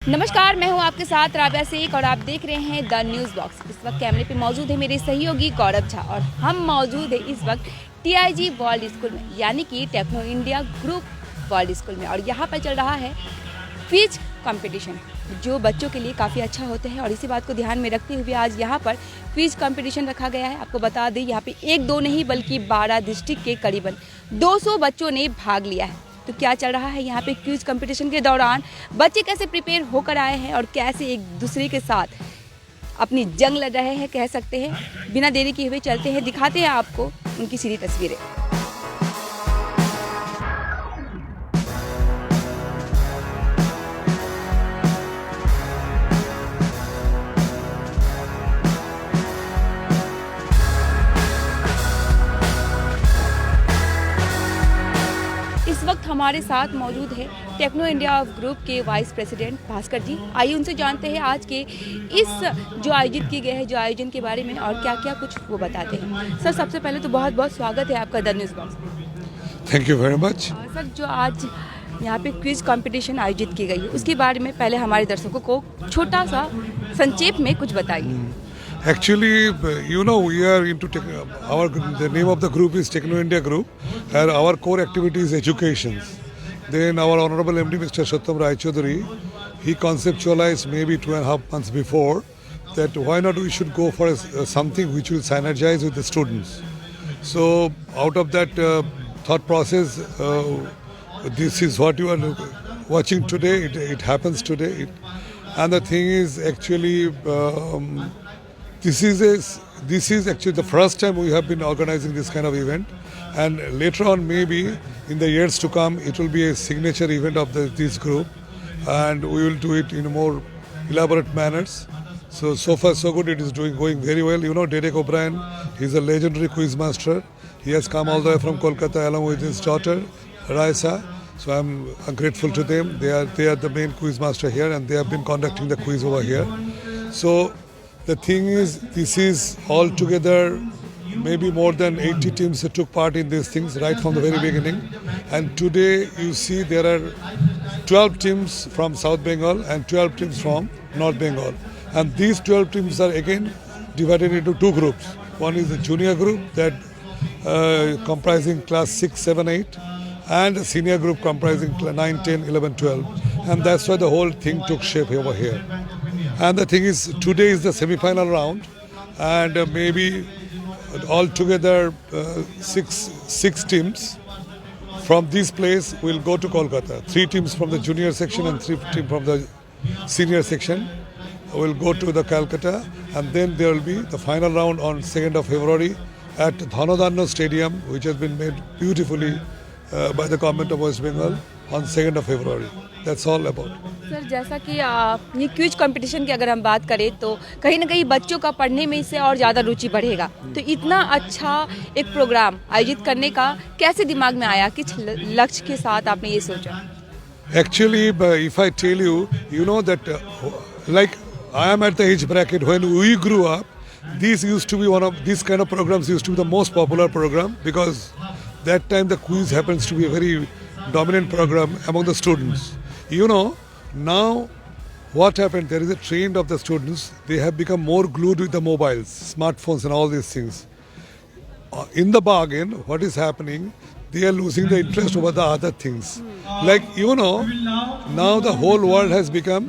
नमस्कार, मैं हूं आपके साथ राबिया शेख और आप देख रहे हैं द न्यूज़ बॉक्स। इस वक्त कैमरे पे मौजूद है मेरे सहयोगी गौरव झा और हम मौजूद है इस वक्त टीआईजी वर्ल्ड स्कूल में, यानी कि Techno India group world school में। और यहाँ पर चल रहा है क्विज कंपटीशन, जो बच्चों के लिए काफ़ी अच्छा होता है। और इसी बात को ध्यान में रखते हुए आज यहाँ पर क्विज कंपटीशन रखा गया है। आपको बता दें, यहाँ पे एक दो नहीं बल्कि 12 डिस्ट्रिक्ट के करीबन 200 बच्चों ने भाग लिया है। तो क्या चल रहा है यहाँ पे क्विज कंपटीशन के दौरान, बच्चे कैसे प्रिपेयर होकर आए हैं और कैसे एक दूसरे के साथ अपनी जंग लड़ रहे हैं, कह सकते हैं। बिना देरी किए हुए चलते हैं, दिखाते हैं आपको उनकी सीधी तस्वीरें। इस वक्त हमारे साथ मौजूद है टेक्नो इंडिया ग्रुप के वाइस प्रेसिडेंट भास्कर जी। आइए उनसे जानते हैं आज के इस जो आयोजित किए गए हैं जो आयोजन के बारे में और क्या क्या कुछ वो बताते हैं। सर, सबसे पहले तो बहुत बहुत स्वागत है आपका द न्यूज़ बॉक्स में। Thank you very much. Sir, जो आज यहाँ पे क्विज कंपटीशन आयोजित की गई है उसके बारे में पहले हमारे दर्शकों को छोटा सा संक्षेप में कुछ बताइए। Actually, we are into the name of the group is Techno India Group, and our core activity is education. Then our Honorable MD Mr. Sattam Rai Chaudhary, he conceptualized maybe 2.5 months before that why not we should go for something which will synergize with the students. So out of that thought process, this is what you are watching today. It happens today, and the thing is actually. This is actually the first time we have been organizing this kind of event, and later on maybe in the years to come it will be a signature event of this group, and we will do it in more elaborate manners. So far so good. It is going very well. Derek O'Brien, he's a legendary quiz master. He has come all the way from Kolkata along with his daughter Raisa. So I'm grateful to them. They are the main quiz master here, and they have been conducting the quiz over here. So the thing is, this is all together, maybe more than 80 teams that took part in these things right from the very beginning. And today you see there are 12 teams from South Bengal and 12 teams from North Bengal. And these 12 teams are again divided into two groups. One is the junior group that comprising class 6, 7, 8, and a senior group comprising 9, 10, 11, 12. And that's why the whole thing took shape over here. And the thing is, today is the semi-final round, and maybe altogether six teams from this place will go to Kolkata. 3 teams from the junior section and 3 teams from the senior section will go to the Calcutta, and then there will be the final round on 2nd of February at Dhanodanno Stadium, which has been made beautifully by the government of West Bengal on 2nd of February. That's all about. Sir, जैसा कि ये quiz competition की अगर हम बात करें तो कहीं ना कहीं बच्चों का पढ़ने में इससे और ज़्यादा रुचि बढ़ेगा। तो इतना अच्छा एक प्रोग्राम आयोजित करने का कैसे दिमाग में आया, किस लक्ष्य के साथ आपने ये सोचा? Actually, if I tell you, that like I am at the age bracket when we grew up, this used to be one of these kind of programs used to be the most popular program, because that time the quiz happens to be a very dominant program among the students. Now what happened, there is a trend of the students, they have become more glued with the mobiles, smartphones and all these things. In the bargain, what is happening, they are losing the interest over the other things. Like, now the whole world has become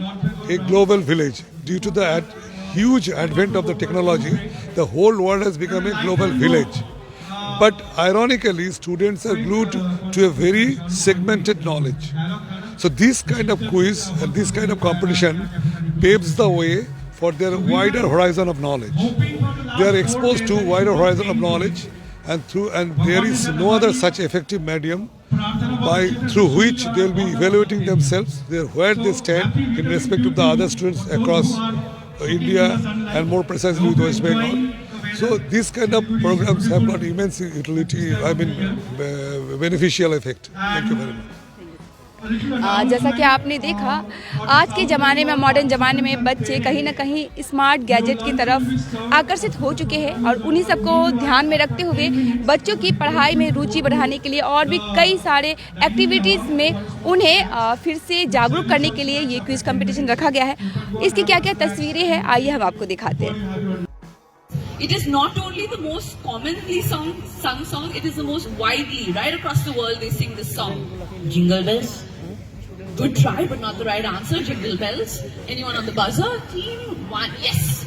a global village. Due to the huge advent of the technology, the whole world has become a global village. But ironically, students are glued to a very segmented knowledge. So this kind of quiz and this kind of competition paves the way for their wider horizon of knowledge. They are exposed to wider horizon of knowledge, and there is no other such effective medium through which they will be evaluating themselves, where they stand in respect to the other students across India and more precisely with West Bengal. So these kind of programs have got immense utility, beneficial effect. Thank you very much. जैसा कि आपने देखा, आज के ज़माने में, modern ज़माने में बच्चे कहीं ना कहीं स्मार्ट गैजेट की तरफ आकर्षित हो चुके हैं और उन्हीं सबको ध्यान में रखते हुए बच्चों की पढ़ाई में रुचि बढ़ाने के लिए और भी कई सारे एक्टिविटीज़ में उन्हें फिर से जागरूक करने के लिए ये क्विज कंपटीशन रखा गया है। इसकी क्या क्या तस्वीरें हैं, आइए हम आपको दिखाते हैं। It is not only the most commonly sung song, it is the most widely, right across the world, they sing this song. Jingle bells. Good try, but not the right answer. Jingle bells. Anyone on the buzzer? Team 1, yes.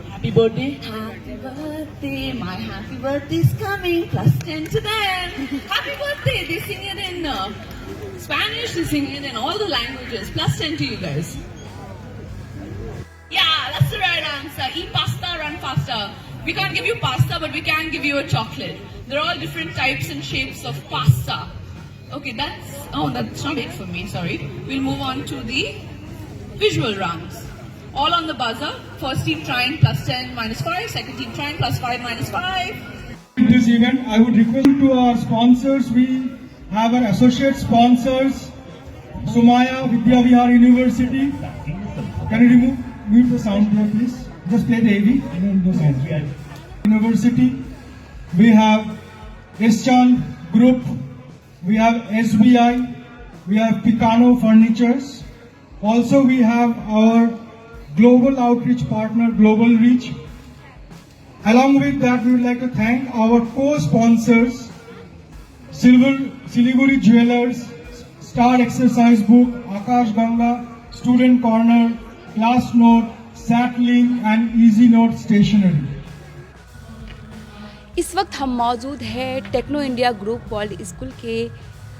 Happy birthday. Happy birthday. My happy birthday is coming. Plus 10 to them. Happy birthday. They sing it in Spanish, they sing it in all the languages. Plus 10 to you guys. Yeah, that's the right answer. Eat pasta, run faster. We can't give you pasta, but we can give you a chocolate. They're all different types and shapes of pasta. Okay, that's not it for me, sorry. We'll move on to the visual rounds. All on the buzzer. First team trying plus 10 minus 5. Second team trying plus 5 minus 5. In this event, I would request to our sponsors. We have our associate sponsors, Sumaya Vidya Vihar University. Can you mute the sound here, please? Just play the AV and then the sound. University. We have Eschan Group. We have SBI. We have Picano Furnitures. Also, we have our global outreach partner, Global Reach. Along with that, we would like to thank our co-sponsors, Siliguri Jewelers, Star Exercise Book, Akash Ganga, Student Corner, Class Note, Satlink and Easy Note Stationery. इस वक्त हम मौजूद हैं Techno India group world school के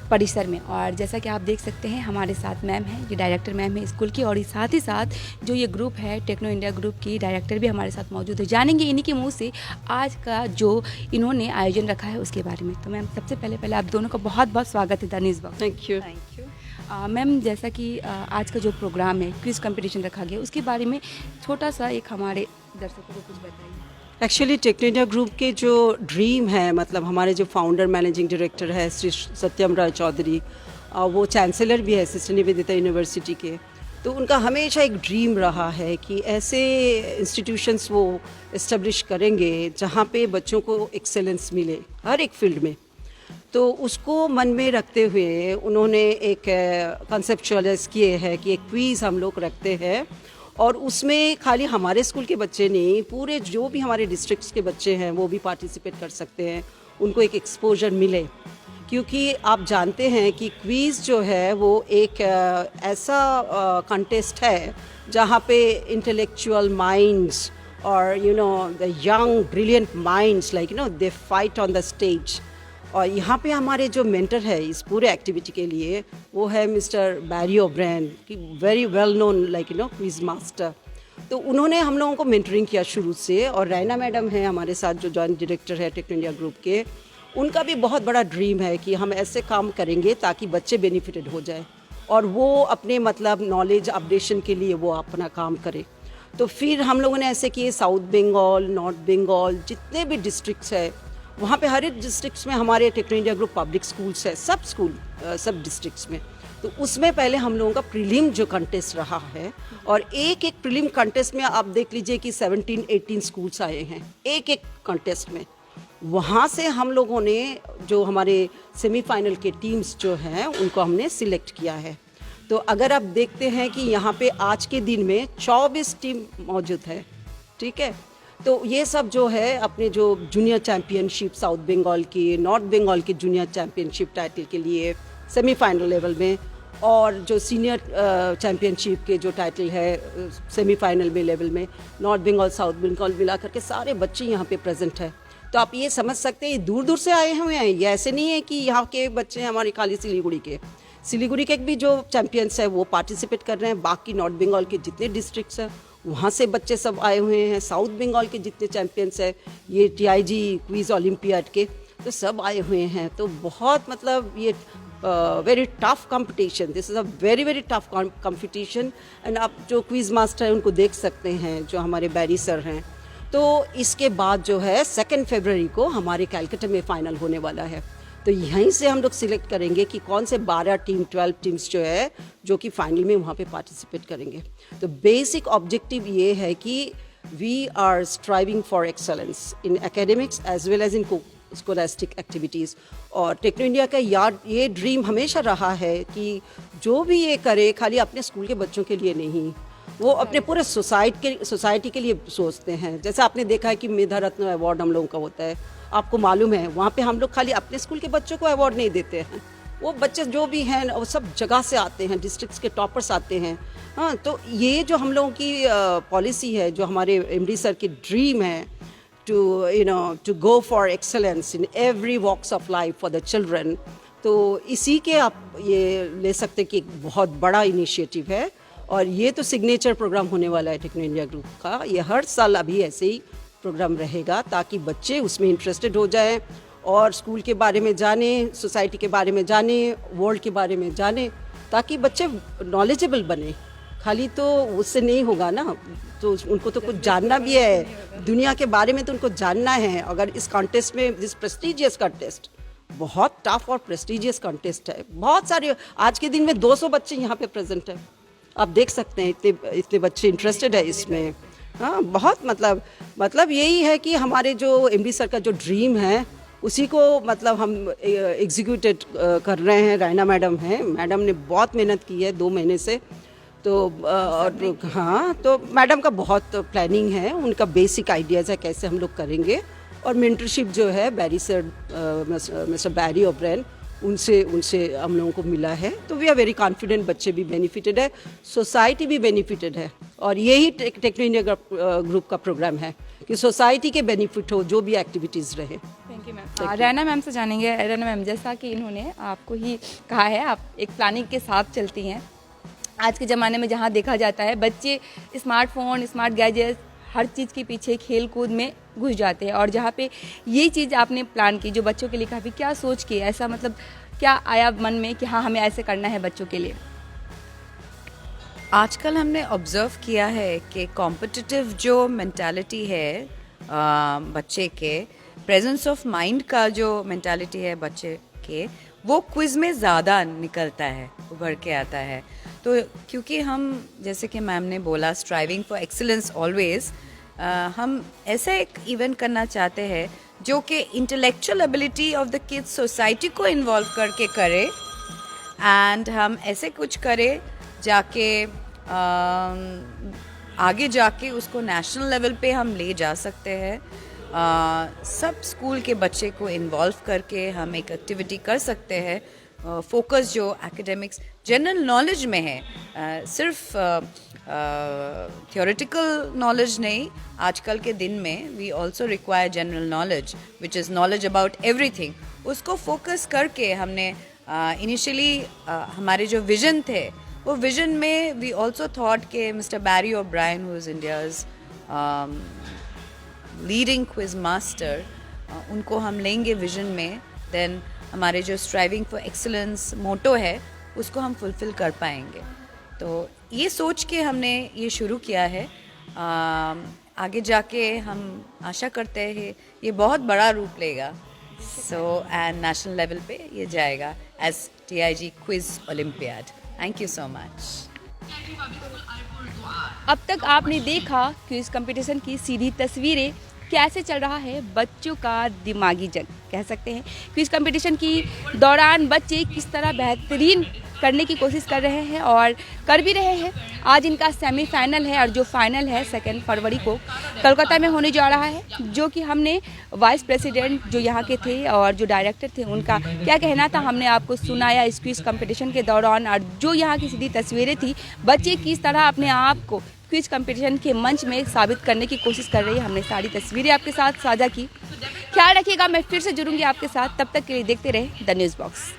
परिसर में और जैसा कि आप देख सकते हैं हमारे साथ मैम हैं, ये डायरेक्टर मैम है स्कूल की और साथ ही साथ जो ये ग्रुप है टेक्नो इंडिया ग्रुप की डायरेक्टर भी हमारे साथ मौजूद है। जानेंगे इन्हीं के मुंह से आज का जो इन्होंने आयोजन रखा है उसके बारे में। तो मैम सबसे पहले आप दोनों का बहुत बहुत स्वागत है the news box. Thank you. Ma'am जैसा कि आज का जो प्रोग्राम है क्विज कंपटीशन रखा गया उसके बारे में छोटा सा एक हमारे दर्शकों को कुछ बताइए। एक्चुअली टेक्नो इंडिया ग्रुप के जो ड्रीम है, मतलब हमारे जो फाउंडर मैनेजिंग डायरेक्टर है श्री सत्यम राय चौधरी, वो चांसलर भी है सिस्टर निवेदिता यूनिवर्सिटी के, तो उनका हमेशा एक ड्रीम रहा है कि ऐसे इंस्टीट्यूशंस वो इस्टेब्लिश करेंगे जहाँ पे बच्चों को एक्सेलेंस मिले हर एक फील्ड में। तो उसको मन में रखते हुए उन्होंने एक कंसेप्चुअलाइज किए है कि एक क्विज़ हम लोग रखते हैं और उसमें खाली हमारे स्कूल के बच्चे नहीं, पूरे जो भी हमारे डिस्ट्रिक्ट्स के बच्चे हैं वो भी पार्टिसिपेट कर सकते हैं, उनको एक एक्सपोजर मिले। क्योंकि आप जानते हैं कि क्विज़ जो है वो एक ऐसा कंटेस्ट है जहाँ पे इंटेलेक्चुअल माइंड्स और the young brilliant minds like they fight on the stage. और यहाँ पे हमारे जो मेंटर है इस पूरे एक्टिविटी के लिए वो है मिस्टर बैरी ओब्रेन, की very well known like quiz master. तो उन्होंने हम लोगों को मेंटरिंग किया शुरू से और रैना मैडम है हमारे साथ जो जॉइंट डायरेक्टर है टेक्नो इंडिया ग्रुप के, उनका भी बहुत बड़ा ड्रीम है कि हम ऐसे काम करेंगे ताकि बच्चे बेनिफिटेड हो जाए और वो अपने मतलब नॉलेज अपडेशन के लिए वो अपना काम करे। तो फिर हम लोगों ने ऐसे किए साउथ बंगाल, नॉर्थ बंगाल, जितने भी डिस्ट्रिक्ट्स है वहाँ पे हर एक डिस्ट्रिक्ट्स में हमारे Techno India group public schools है, सब स्कूल सब डिस्ट्रिक्ट्स में। तो उसमें पहले हम लोगों का प्रीलिम जो कंटेस्ट रहा है और एक एक प्रीलिम कंटेस्ट में आप देख लीजिए कि 17-18 स्कूल्स आए हैं एक एक कंटेस्ट में। वहाँ से हम लोगों ने जो हमारे सेमीफाइनल के टीम्स जो हैं उनको हमने सिलेक्ट किया है। तो अगर आप देखते हैं कि यहाँ पे आज के दिन में 24 टीम मौजूद है, ठीक है। तो ये सब जो है अपने जो जूनियर चैम्पियनशिप साउथ बंगाल की, नॉर्थ बंगाल की जूनियर चैम्पियनशिप टाइटल के लिए सेमीफाइनल लेवल में और जो सीनियर चैम्पियनशिप के जो टाइटल है सेमीफाइनल में लेवल में नॉर्थ बंगाल साउथ बंगाल मिला करके सारे बच्चे यहाँ पे प्रेजेंट है। तो आप ये समझ सकते हैं दूर दूर से आए हुए हैं, ये ऐसे नहीं है कि यहाँ के बच्चे हमारे खाली सिलीगुड़ी के भी जो चैम्पियंस है वो पार्टिसिपेट कर रहे हैं। बाकी नॉर्थ बंगाल के जितने डिस्ट्रिक्ट्स हैं वहाँ से बच्चे सब आए हुए हैं, साउथ बंगाल के जितने चैम्पियंस हैं ये TIG क्विज़ ओलंपियाड के तो सब आए हुए हैं। तो बहुत मतलब ये very tough competition, this is a very very tough competition. And आप जो क्विज़ मास्टर हैं उनको देख सकते हैं जो हमारे बैरी सर हैं। तो इसके बाद जो है 2 फरवरी को हमारे कैलकाटा में फ़ाइनल होने वाला है। तो यहीं से हम लोग सिलेक्ट करेंगे कि कौन से 12 टीम 12 टीम्स जो है जो कि फाइनल में वहाँ पे पार्टिसिपेट करेंगे। तो बेसिक ऑब्जेक्टिव ये है कि we are striving for excellence in academics as well as in scholastic activities. और टेक्नो इंडिया का ये ड्रीम हमेशा रहा है कि जो भी ये करे खाली अपने स्कूल के बच्चों के लिए नहीं, वो अपने पूरे सोसाइटी के लिए सोचते हैं। जैसे आपने देखा है कि मेधा रत्न अवार्ड हम लोगों का होता है, आपको मालूम है वहाँ पे हम लोग खाली अपने स्कूल के बच्चों को अवार्ड नहीं देते हैं, वो बच्चे जो भी हैं वो सब जगह से आते हैं, डिस्ट्रिक्ट्स के टॉपर्स आते हैं। हाँ, तो ये जो हम लोगों की पॉलिसी है, जो हमारे एमडी सर की ड्रीम है to go for excellence in every walks of life for the children, तो इसी के आप ये ले सकते कि एक बहुत बड़ा इनिशिएटिव है। और ये तो सिग्नेचर प्रोग्राम होने वाला है टेक्नो इंडिया ग्रुप का। ये हर साल अभी ऐसे ही प्रोग्राम रहेगा ताकि बच्चे उसमें इंटरेस्टेड हो जाएं और स्कूल के बारे में जाने, सोसाइटी के बारे में जाने, वर्ल्ड के बारे में जाने, ताकि बच्चे नॉलेजेबल बने। खाली तो उससे नहीं होगा ना, तो उनको तो कुछ जानना भी है, दुनिया के बारे में तो उनको जानना है। अगर इस कॉन्टेस्ट में, दिस प्रेस्टिजियस कॉन्टेस्ट, बहुत टफ और प्रेस्टिजियस कॉन्टेस्ट है, बहुत सारे, आज के दिन में 200 बच्चे यहाँ पे प्रेजेंट है, आप देख सकते हैं इतने बच्चे इंटरेस्टेड है इसमें। हाँ, बहुत मतलब यही है कि हमारे जो एमडी सर का जो ड्रीम है उसी को मतलब हम एग्जीक्यूटेड कर रहे हैं। रायना मैडम हैं, मैडम ने बहुत मेहनत की है 2 महीने से। तो हाँ, तो मैडम का बहुत प्लानिंग है, उनका बेसिक आइडियाज़ है कैसे हम लोग करेंगे। और मेंटरशिप जो है बैरी सर, मिस्टर बैरी ओब्रेन, उनसे हम लोगों को मिला है। तो वी आर वेरी कॉन्फिडेंट, बच्चे भी बेनिफिटेड है, सोसाइटी भी बेनिफिटेड है। और यही टेक्नो इंडिया ग्रुप का प्रोग्राम है कि सोसाइटी के बेनिफिट हो जो भी एक्टिविटीज़ रहे। Thank you ma'am. Raina ma'am से जानेंगे। रैना मैम, जैसा कि इन्होंने आपको ही कहा है, आप एक प्लानिंग के साथ चलती हैं। आज के ज़माने में जहाँ देखा जाता है बच्चे स्मार्टफोन, स्मार्ट गैजेट्स, हर चीज़ के पीछे खेल कूद में घुस जाते हैं, और जहाँ पे ये चीज़ आपने प्लान की जो बच्चों के लिए, काफ़ी क्या सोच के, ऐसा मतलब क्या आया मन में कि हाँ हमें ऐसे करना है बच्चों के लिए? आजकल हमने ऑब्ज़र्व किया है कि कॉम्पिटिटिव जो मेंटालिटी है बच्चे के, प्रेजेंस ऑफ माइंड का जो मेंटालिटी है बच्चे के, वो क्विज़ में ज़्यादा निकलता है, उभर के आता है। तो क्योंकि हम, जैसे कि मैम ने बोला, स्ट्राइविंग फॉर एक्सीलेंस ऑलवेज, हम ऐसा एक इवेंट करना चाहते हैं जो कि intellectual ability of the kids society को इन्वॉल्व करके करे, एंड हम ऐसे कुछ करें जाके आगे जाके उसको नेशनल लेवल पे हम ले जा सकते हैं। सब स्कूल के बच्चे को इन्वॉल्व करके हम एक एक्टिविटी कर सकते हैं। फोकस जो एकेडमिक्स, जनरल नॉलेज में है, सिर्फ थियोरेटिकल नॉलेज नहीं। आजकल के दिन में we also require general knowledge which is knowledge about everything. उसको फोकस करके हमने इनिशियली हमारे जो विजन थे, वो विजन में वी ऑल्सो थॉट के mister Barry O'Brien, who is India's leading quiz master, उनको हम लेंगे विजन में। देन हमारे जो स्ट्राइविंग फॉर एक्सीलेंस मोटो है उसको हम फुलफ़िल कर पाएंगे। तो ये सोच के हमने ये शुरू किया है। आगे जाके हम आशा करते हैं ये बहुत बड़ा रूप लेगा। सो एंड नेशनल लेवल पे ये जाएगा as TIG quiz olympiad. Thank you so much. अब तक आपने देखा क्विज कंपटीशन की सीधी तस्वीरें, कैसे चल रहा है बच्चों का दिमागी जंग, कह सकते हैं। क्विज कंपटीशन की दौरान बच्चे किस तरह बेहतरीन करने की कोशिश कर रहे हैं और कर भी रहे हैं। आज इनका सेमीफाइनल है और जो फाइनल है 2 फरवरी को कोलकाता में होने जा रहा है, जो कि हमने वाइस प्रेसिडेंट जो यहाँ के थे और जो डायरेक्टर थे उनका क्या कहना था हमने आपको सुनाया इस क्विज कंपटीशन के दौरान। और जो यहाँ की सीधी तस्वीरें थी, बच्चे किस तरह अपने आप को क्विज कंपटीशन के मंच में साबित करने की कोशिश कर रही है, हमने सारी तस्वीरें आपके साथ साझा की। ख्याल रखिएगा, मैं फिर से जुड़ूंगी आपके साथ। तब तक के लिए देखते रहे द न्यूज़ बॉक्स।